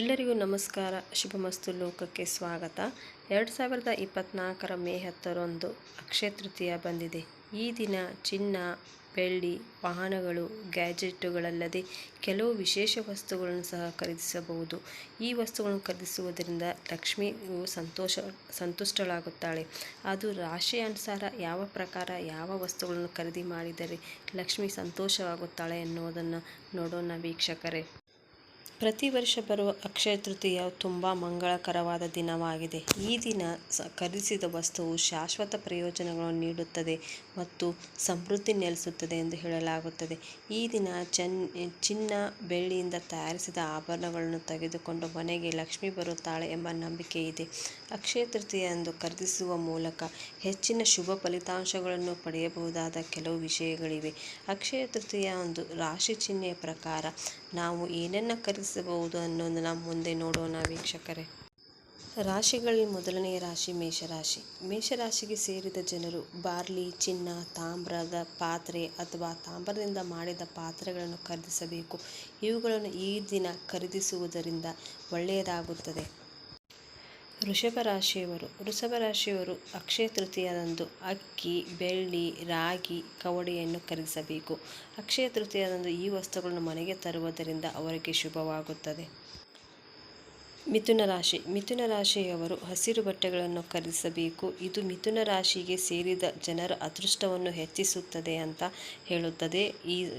ಎಲ್ಲರಿಗೂ ನಮಸ್ಕಾರ. ಶುಭಮಸ್ತು ಲೋಕಕ್ಕೆ ಸ್ವಾಗತ. 2024 ಮೇ 10ರಂದು ಅಕ್ಷಯ ತೃತೀಯ ಬಂದಿದೆ. ಈ ದಿನ ಚಿನ್ನ, ಬೆಳ್ಳಿ, ವಾಹನಗಳು, ಗ್ಯಾಜೆಟ್ಟುಗಳಲ್ಲದೆ ಕೆಲವು ವಿಶೇಷ ವಸ್ತುಗಳನ್ನು ಸಹ ಖರೀದಿಸಬಹುದು. ಈ ವಸ್ತುಗಳನ್ನು ಖರೀದಿಸುವುದರಿಂದ ಲಕ್ಷ್ಮಿಯು ಸಂತುಷ್ಟಳಾಗುತ್ತಾಳೆ. ಅದು ರಾಶಿ ಅನುಸಾರ ಯಾವ ಪ್ರಕಾರ ಯಾವ ವಸ್ತುಗಳನ್ನು ಖರೀದಿ ಮಾಡಿದರೆ ಲಕ್ಷ್ಮಿ ಸಂತೋಷವಾಗುತ್ತಾಳೆ ಎನ್ನುವುದನ್ನು ನೋಡೋಣ ವೀಕ್ಷಕರೇ. ಪ್ರತಿ ವರ್ಷ ಬರುವ ಅಕ್ಷಯ ತೃತೀಯ ತುಂಬ ಮಂಗಳಕರವಾದ ದಿನವಾಗಿದೆ. ಈ ದಿನ ಖರೀದಿಸಿದ ವಸ್ತುವು ಶಾಶ್ವತ ಪ್ರಯೋಜನಗಳನ್ನು ನೀಡುತ್ತದೆ ಮತ್ತು ಸಮೃದ್ಧಿ ನೆಲೆಸುತ್ತದೆ ಎಂದು ಹೇಳಲಾಗುತ್ತದೆ. ಈ ದಿನ ಚಿನ್ನ, ಬೆಳ್ಳಿಯಿಂದ ತಯಾರಿಸಿದ ಆಭರಣಗಳನ್ನು ತೆಗೆದುಕೊಂಡು ಮನೆಗೆ ಲಕ್ಷ್ಮಿ ಬರುತ್ತಾಳೆ ಎಂಬ ನಂಬಿಕೆ ಇದೆ. ಅಕ್ಷಯ ತೃತೀಯಂದು ಖರೀದಿಸುವ ಮೂಲಕ ಹೆಚ್ಚಿನ ಶುಭ ಫಲಿತಾಂಶಗಳನ್ನು ಪಡೆಯಬಹುದಾದ ಕೆಲವು ವಿಷಯಗಳಿವೆ. ಅಕ್ಷಯ ತೃತೀಯಂದು ರಾಶಿ ಚಿಹ್ನೆಯ ಪ್ರಕಾರ ನಾವು ಏನನ್ನು ಖರೀದಿಸಬಹುದು ಅನ್ನೋದನ್ನು ಮುಂದೆ ನೋಡೋಣ ವೀಕ್ಷಕರೇ. ರಾಶಿಗಳಲ್ಲಿ ಮೊದಲನೆಯ ರಾಶಿ ಮೇಷರಾಶಿ. ಮೇಷರಾಶಿಗೆ ಸೇರಿದ ಜನರು ಬಾರ್ಲಿ, ಚಿನ್ನ, ತಾಮ್ರದ ಪಾತ್ರೆ ಅಥವಾ ತಾಮ್ರದಿಂದ ಮಾಡಿದ ಪಾತ್ರೆಗಳನ್ನು ಖರೀದಿಸಬೇಕು. ಇವುಗಳನ್ನು ಈ ದಿನ ಖರೀದಿಸುವುದರಿಂದ ಒಳ್ಳೆಯದಾಗುತ್ತದೆ. ವೃಷಭ ರಾಶಿಯವರು ಅಕ್ಷಯ ತೃತೀಯದಂದು ಅಕ್ಕಿ, ಬೆಳ್ಳಿ, ರಾಗಿ, ಕವಡೆಯನ್ನು ಖರೀದಿಸಬೇಕು. ಅಕ್ಷಯ ತೃತೀಯದಂದು ಈ ವಸ್ತುಗಳನ್ನು ಮನೆಗೆ ತರುವುದರಿಂದ ಅವರಿಗೆ ಶುಭವಾಗುತ್ತದೆ. ಮಿಥುನ ರಾಶಿಯವರು ಹಸಿರು ಬಟ್ಟೆಗಳನ್ನು ಖರೀದಿಸಬೇಕು. ಇದು ಮಿಥುನ ರಾಶಿಗೆ ಸೇರಿದ ಜನರ ಅದೃಷ್ಟವನ್ನು ಹೆಚ್ಚಿಸುತ್ತದೆ ಅಂತ ಹೇಳುತ್ತದೆ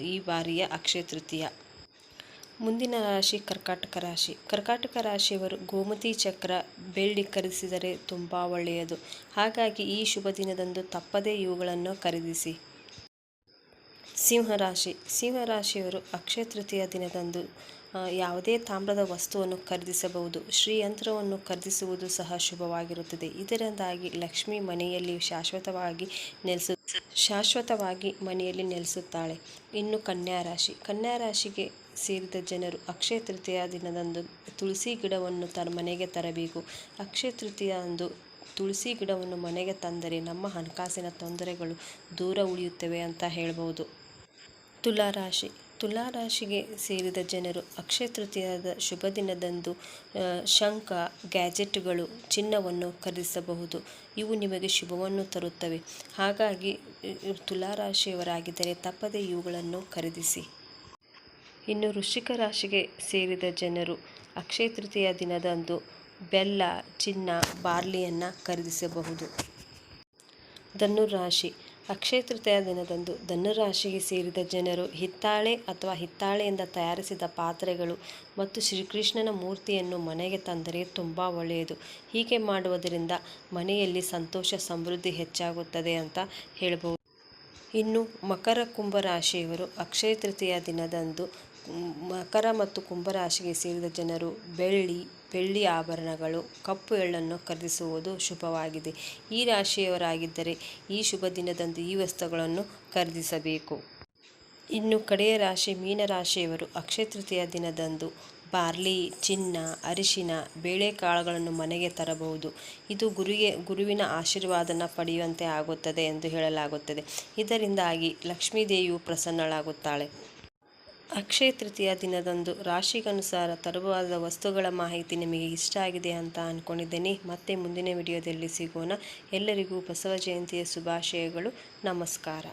ಈ ಬಾರಿಯ ಅಕ್ಷಯ ತೃತೀಯ. ಮುಂದಿನ ರಾಶಿ ಕರ್ಕಾಟಕ ರಾಶಿಯವರು ಗೋಮತಿ ಚಕ್ರ, ಬೆಳ್ಳಿ ಖರೀದಿಸಿದರೆ ತುಂಬ ಒಳ್ಳೆಯದು. ಹಾಗಾಗಿ ಈ ಶುಭ ದಿನದಂದು ತಪ್ಪದೇ ಇವುಗಳನ್ನು ಖರೀದಿಸಿ. ಸಿಂಹರಾಶಿಯವರು ಅಕ್ಷಯ ತೃತೀಯ ದಿನದಂದು ಯಾವುದೇ ತಾಮ್ರದ ವಸ್ತುವನ್ನು ಖರೀದಿಸಬಹುದು. ಶ್ರೀಯಂತ್ರವನ್ನು ಖರೀದಿಸುವುದು ಸಹ ಶುಭವಾಗಿರುತ್ತದೆ. ಇದರಿಂದಾಗಿ ಲಕ್ಷ್ಮಿ ಮನೆಯಲ್ಲಿ ಶಾಶ್ವತವಾಗಿ ಮನೆಯಲ್ಲಿ ನೆಲೆಸುತ್ತಾಳೆ. ಇನ್ನು ಕನ್ಯಾ ರಾಶಿಗೆ ಸೇರಿದ ಜನರು ಅಕ್ಷಯ ತೃತೀಯ ದಿನದಂದು ತುಳಸಿ ಗಿಡವನ್ನು ಮನೆಗೆ ತರಬೇಕು. ಅಕ್ಷಯ ತೃತೀಯ ಅಂದು ತುಳಸಿ ಗಿಡವನ್ನು ಮನೆಗೆ ತಂದರೆ ನಮ್ಮ ಹಣಕಾಸಿನ ತೊಂದರೆಗಳು ದೂರ ಉಳಿಯುತ್ತವೆ ಅಂತ ಹೇಳ್ಬೋದು. ತುಲಾರಾಶಿಗೆ ಸೇರಿದ ಜನರು ಅಕ್ಷಯ ತೃತೀಯದ ಶುಭ ದಿನದಂದು ಶಂಖ, ಗ್ಯಾಜೆಟ್ಗಳು, ಚಿನ್ನವನ್ನು ಖರೀದಿಸಬಹುದು. ಇವು ನಿಮಗೆ ಶುಭವನ್ನು ತರುತ್ತವೆ. ಹಾಗಾಗಿ ತುಲಾರಾಶಿಯವರಾಗಿದ್ದರೆ ತಪ್ಪದೇ ಇವುಗಳನ್ನು ಖರೀದಿಸಿ. ಇನ್ನು ವೃಶ್ಚಿಕ ರಾಶಿಗೆ ಸೇರಿದ ಜನರು ಅಕ್ಷಯ ತೃತೀಯ ದಿನದಂದು ಬೆಲ್ಲ, ಚಿನ್ನ, ಬಾರ್ಲಿಯನ್ನು ಖರೀದಿಸಬಹುದು. ಧನುರಾಶಿ. ಅಕ್ಷಯ ತೃತೀಯ ದಿನದಂದು ಧನುರಾಶಿಗೆ ಸೇರಿದ ಜನರು ಹಿತ್ತಾಳೆ ಅಥವಾ ಹಿತ್ತಾಳೆಯಿಂದ ತಯಾರಿಸಿದ ಪಾತ್ರೆಗಳು ಮತ್ತು ಶ್ರೀಕೃಷ್ಣನ ಮೂರ್ತಿಯನ್ನು ಮನೆಗೆ ತಂದರೆ ತುಂಬ ಒಳ್ಳೆಯದು. ಹೀಗೆ ಮಾಡುವುದರಿಂದ ಮನೆಯಲ್ಲಿ ಸಂತೋಷ, ಸಮೃದ್ಧಿ ಹೆಚ್ಚಾಗುತ್ತದೆ ಅಂತ ಹೇಳ್ಬೋದು. ಇನ್ನು ಕುಂಭ ರಾಶಿಯವರು ಅಕ್ಷಯ ತೃತೀಯ ದಿನದಂದು ಮಕರ ಮತ್ತು ಕುಂಭರಾಶಿಗೆ ಸೇರಿದ ಜನರು ಬೆಳ್ಳಿ ಆಭರಣಗಳು, ಕಪ್ಪು ಎಳ್ಳನ್ನು ಖರೀದಿಸುವುದು ಶುಭವಾಗಿದೆ. ಈ ರಾಶಿಯವರಾಗಿದ್ದರೆ ಈ ಶುಭ ದಿನದಂದು ಈ ವಸ್ತುಗಳನ್ನು ಖರೀದಿಸಬೇಕು. ಇನ್ನು ಕಡೆಯ ರಾಶಿ ಮೀನರಾಶಿಯವರು ಅಕ್ಷಯ ತೃತೀಯ ದಿನದಂದು ಬಾರ್ಲಿ, ಚಿನ್ನ, ಅರಿಶಿನ, ಬೇಳೆಕಾಳುಗಳನ್ನು ಮನೆಗೆ ತರಬಹುದು. ಇದು ಗುರುವಿನ ಆಶೀರ್ವಾದನ ಪಡೆಯುವಂತೆ ಆಗುತ್ತದೆ ಎಂದು ಹೇಳಲಾಗುತ್ತದೆ. ಇದರಿಂದಾಗಿ ಲಕ್ಷ್ಮೀದೇವಿಯು ಪ್ರಸನ್ನಳಾಗುತ್ತಾಳೆ. ಅಕ್ಷಯ ತೃತೀಯ ದಿನದಂದು ರಾಶಿಗನುಸಾರ ತರಬಹುದಾದ ವಸ್ತುಗಳ ಮಾಹಿತಿ ನಿಮಗೆ ಇಷ್ಟ ಆಗಿದೆ ಅಂತ ಅಂದ್ಕೊಂಡಿದ್ದೇನೆ. ಮತ್ತೆ ಮುಂದಿನ ವಿಡಿಯೋದಲ್ಲಿ ಸಿಗೋಣ. ಎಲ್ಲರಿಗೂ ಬಸವ ಜಯಂತಿಯ ಶುಭಾಶಯಗಳು. ನಮಸ್ಕಾರ.